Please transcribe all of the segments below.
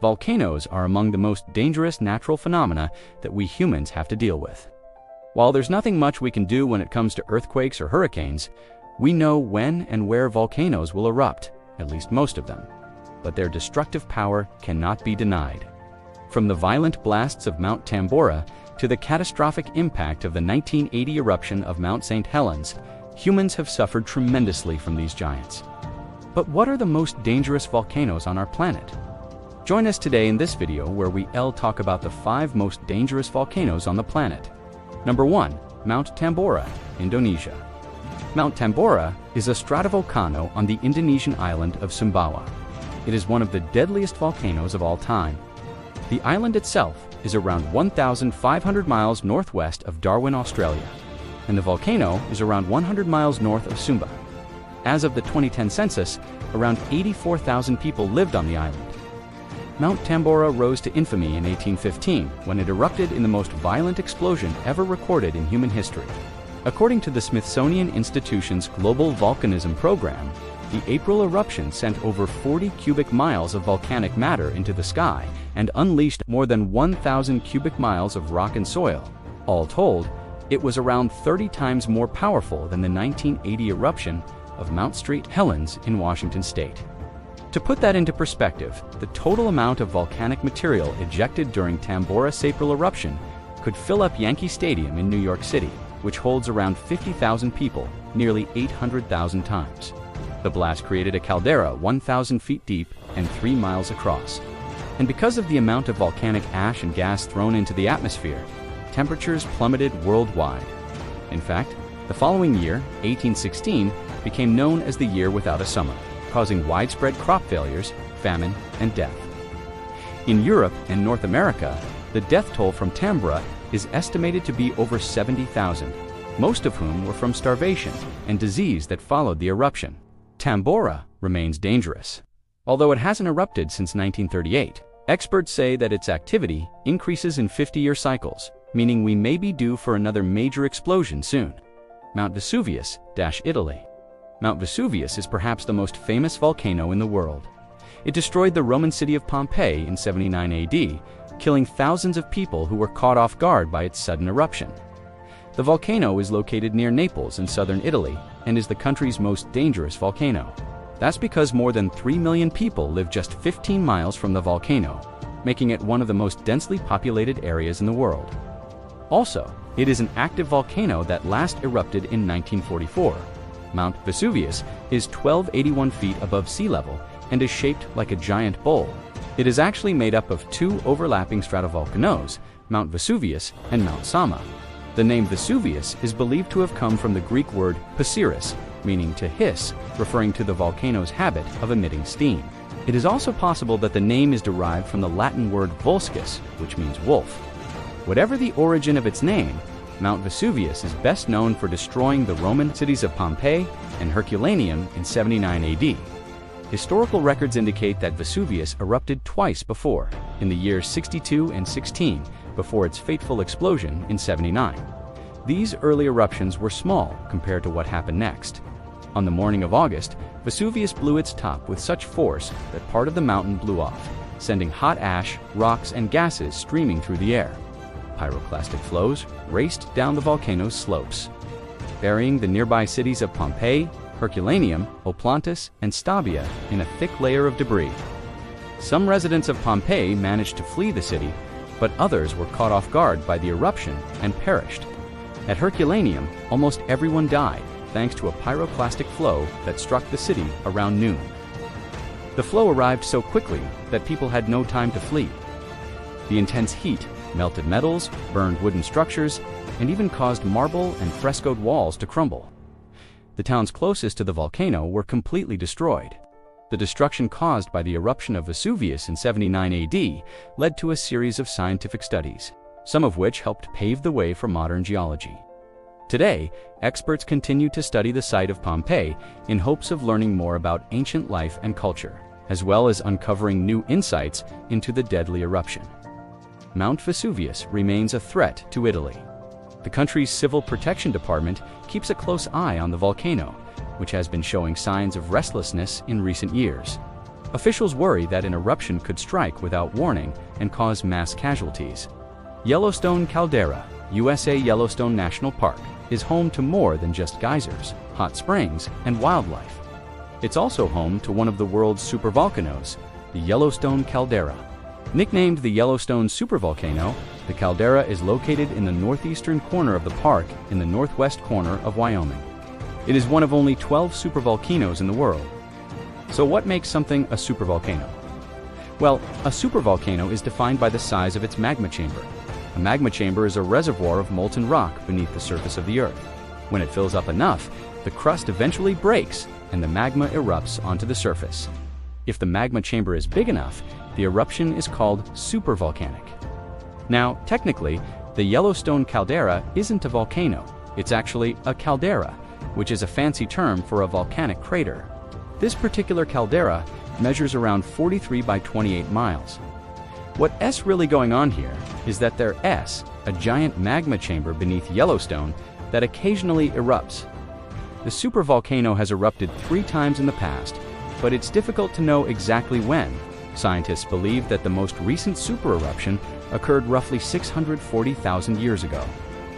Volcanoes are among the most dangerous natural phenomena that we humans have to deal with. While there's nothing much we can do when it comes to earthquakes or hurricanes, we know when and where volcanoes will erupt, at least most of them. But their destructive power cannot be denied. From the violent blasts of Mount Tambora to the catastrophic impact of the 1980 eruption of Mount St. Helens, humans have suffered tremendously from these giants. But what are the most dangerous volcanoes on our planet? Join us today in this video where we'll talk about the 5 most dangerous volcanoes on the planet. Number 1. Mount Tambora, Indonesia. Mount Tambora is a stratovolcano on the Indonesian island of Sumbawa. It is one of the deadliest volcanoes of all time. The island itself is around 1,500 miles northwest of Darwin, Australia, and the volcano is around 100 miles north of Sumba. As of the 2010 census, around 84,000 people lived on the island. Mount Tambora rose to infamy in 1815 when it erupted in the most violent explosion ever recorded in human history. According to the Smithsonian Institution's Global Volcanism Program, the April eruption sent over 40 cubic miles of volcanic matter into the sky and unleashed more than 1,000 cubic miles of rock and soil. All told, it was around 30 times more powerful than the 1980 eruption of Mount St. Helens in Washington state. To put that into perspective, the total amount of volcanic material ejected during Tambora's April eruption could fill up Yankee Stadium in New York City, which holds around 50,000 people, nearly 800,000 times. The blast created a caldera 1,000 feet deep and 3 miles across. And because of the amount of volcanic ash and gas thrown into the atmosphere, temperatures plummeted worldwide. In fact, the following year, 1816, became known as the year without a summer, causing widespread crop failures, famine, and death. In Europe and North America, the death toll from Tambora is estimated to be over 70,000, most of whom were from starvation and disease that followed the eruption. Tambora remains dangerous. Although it hasn't erupted since 1938, experts say that its activity increases in 50-year cycles, meaning we may be due for another major explosion soon. Mount Vesuvius, Italy. Mount Vesuvius is perhaps the most famous volcano in the world. It destroyed the Roman city of Pompeii in 79 AD, killing thousands of people who were caught off guard by its sudden eruption. The volcano is located near Naples in southern Italy and is the country's most dangerous volcano. That's because more than 3 million people live just 15 miles from the volcano, making it one of the most densely populated areas in the world. Also, it is an active volcano that last erupted in 1944. Mount Vesuvius is 1,281 feet above sea level and is shaped like a giant bowl. It is actually made up of 2 overlapping stratovolcanoes, Mount Vesuvius and Mount Sama. The name Vesuvius is believed to have come from the Greek word psiris, meaning to hiss, referring to the volcano's habit of emitting steam. It is also possible that the name is derived from the Latin word vulscus, which means wolf. Whatever the origin of its name, Mount Vesuvius is best known for destroying the Roman cities of Pompeii and Herculaneum in 79 AD. Historical records indicate that Vesuvius erupted twice before, in the years 62 and 16, before its fateful explosion in 79. These early eruptions were small compared to what happened next. On the morning of August, Vesuvius blew its top with such force that part of the mountain blew off, sending hot ash, rocks, and gases streaming through the air. Pyroclastic flows raced down the volcano's slopes, burying the nearby cities of Pompeii, Herculaneum, Oplontis, and Stabia in a thick layer of debris. Some residents of Pompeii managed to flee the city, but others were caught off guard by the eruption and perished. At Herculaneum, almost everyone died thanks to a pyroclastic flow that struck the city around noon. The flow arrived so quickly that people had no time to flee. The intense heat melted metals, burned wooden structures, and even caused marble and frescoed walls to crumble. The towns closest to the volcano were completely destroyed. The destruction caused by the eruption of Vesuvius in 79 AD led to a series of scientific studies, some of which helped pave the way for modern geology. Today, experts continue to study the site of Pompeii in hopes of learning more about ancient life and culture, as well as uncovering new insights into the deadly eruption. Mount Vesuvius remains a threat to Italy. The country's Civil Protection Department keeps a close eye on the volcano, which has been showing signs of restlessness in recent years. Officials worry that an eruption could strike without warning and cause mass casualties. Yellowstone Caldera, USA Yellowstone National Park, is home to more than just geysers, hot springs, and wildlife. It's also home to one of the world's supervolcanoes, the Yellowstone Caldera. Nicknamed the Yellowstone Supervolcano, the caldera is located in the northeastern corner of the park in the northwest corner of Wyoming. It is one of only 12 supervolcanoes in the world. So what makes something a supervolcano? Well, a supervolcano is defined by the size of its magma chamber. A magma chamber is a reservoir of molten rock beneath the surface of the Earth. When it fills up enough, the crust eventually breaks and the magma erupts onto the surface. If the magma chamber is big enough, the eruption is called supervolcanic. Now, technically, the Yellowstone caldera isn't a volcano. It's actually a caldera, which is a fancy term for a volcanic crater. This particular caldera measures around 43 by 28 miles. What's really going on here is that there's a giant magma chamber beneath Yellowstone that occasionally erupts. The supervolcano has erupted 3 times in the past, but it's difficult to know exactly when. Scientists believe that the most recent supereruption occurred roughly 640,000 years ago.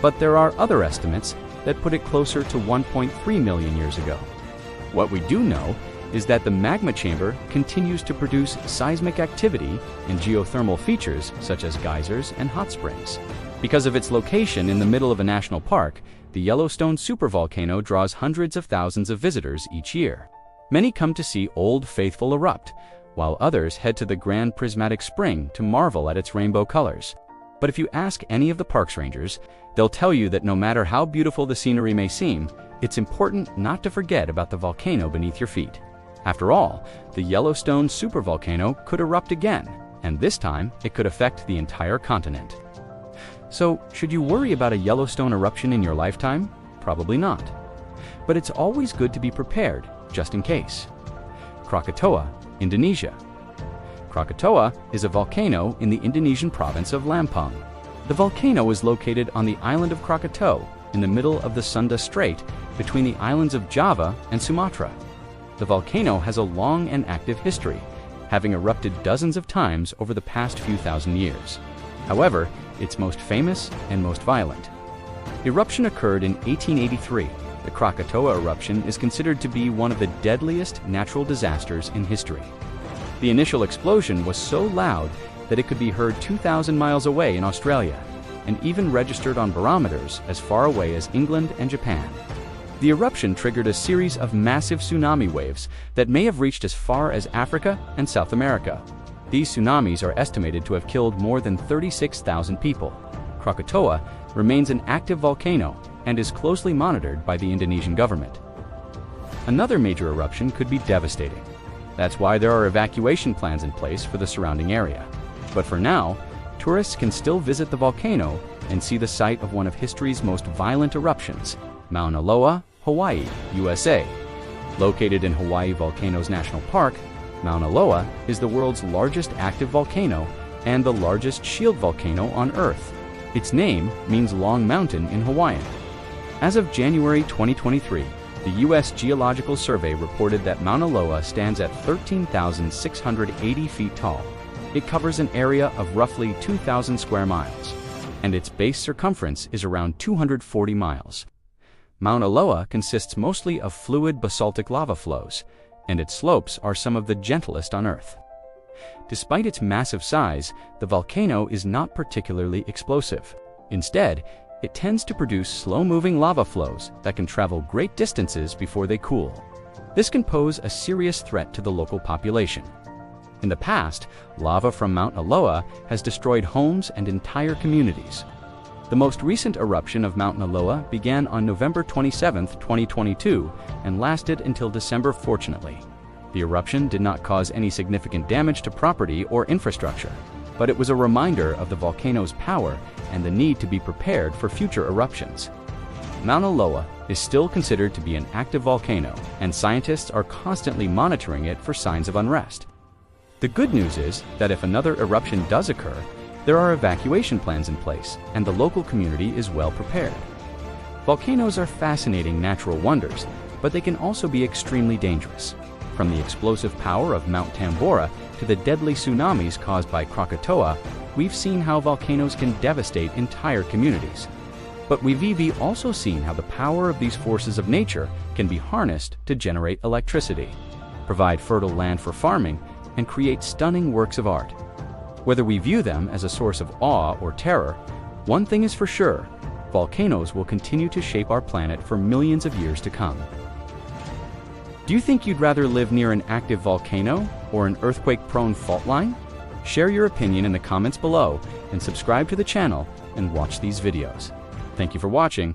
But there are other estimates that put it closer to 1.3 million years ago. What we do know is that the magma chamber continues to produce seismic activity and geothermal features such as geysers and hot springs. Because of its location in the middle of a national park, the Yellowstone Supervolcano draws hundreds of thousands of visitors each year. Many come to see Old Faithful erupt, while others head to the Grand Prismatic Spring to marvel at its rainbow colors. But if you ask any of the park's rangers, they'll tell you that no matter how beautiful the scenery may seem, it's important not to forget about the volcano beneath your feet. After all, the Yellowstone Supervolcano could erupt again, and this time it could affect the entire continent. So, should you worry about a Yellowstone eruption in your lifetime? Probably not. But it's always good to be prepared, just in case. Krakatoa, Indonesia. Krakatoa is a volcano in the Indonesian province of Lampung. The volcano is located on the island of Krakatoa in the middle of the Sunda Strait between the islands of Java and Sumatra. The volcano has a long and active history, having erupted dozens of times over the past few thousand years. However, it's most famous and most violent. Eruption occurred in 1883. The Krakatoa eruption is considered to be one of the deadliest natural disasters in history. The initial explosion was so loud that it could be heard 2,000 miles away in Australia, and even registered on barometers as far away as England and Japan. The eruption triggered a series of massive tsunami waves that may have reached as far as Africa and South America. These tsunamis are estimated to have killed more than 36,000 people. Krakatoa remains an active volcano and is closely monitored by the Indonesian government. Another major eruption could be devastating. That's why there are evacuation plans in place for the surrounding area. But for now, tourists can still visit the volcano and see the site of one of history's most violent eruptions, Mauna Loa, Hawaii, USA. Located in Hawaii Volcanoes National Park, Mauna Loa is the world's largest active volcano and the largest shield volcano on Earth. Its name means long mountain in Hawaiian. As of January 2023, the U.S. Geological Survey reported that Mauna Loa stands at 13,680 feet tall. It covers an area of roughly 2,000 square miles, and its base circumference is around 240 miles. Mauna Loa consists mostly of fluid basaltic lava flows, and its slopes are some of the gentlest on Earth. Despite its massive size, the volcano is not particularly explosive. Instead, it tends to produce slow-moving lava flows that can travel great distances before they cool. This can pose a serious threat to the local population. In the past, lava from Mauna Loa has destroyed homes and entire communities. The most recent eruption of Mauna Loa began on November 27, 2022, and lasted until December, fortunately. The eruption did not cause any significant damage to property or infrastructure, but it was a reminder of the volcano's power and the need to be prepared for future eruptions. Mauna Loa is still considered to be an active volcano, and scientists are constantly monitoring it for signs of unrest. The good news is that if another eruption does occur, there are evacuation plans in place, and the local community is well prepared. Volcanoes are fascinating natural wonders, but they can also be extremely dangerous. From the explosive power of Mount Tambora to the deadly tsunamis caused by Krakatoa, we've seen how volcanoes can devastate entire communities. But we've also seen how the power of these forces of nature can be harnessed to generate electricity, provide fertile land for farming, and create stunning works of art. Whether we view them as a source of awe or terror, one thing is for sure: volcanoes will continue to shape our planet for millions of years to come. Do you think you'd rather live near an active volcano or an earthquake-prone fault line? Share your opinion in the comments below and subscribe to the channel and watch these videos. Thank you for watching.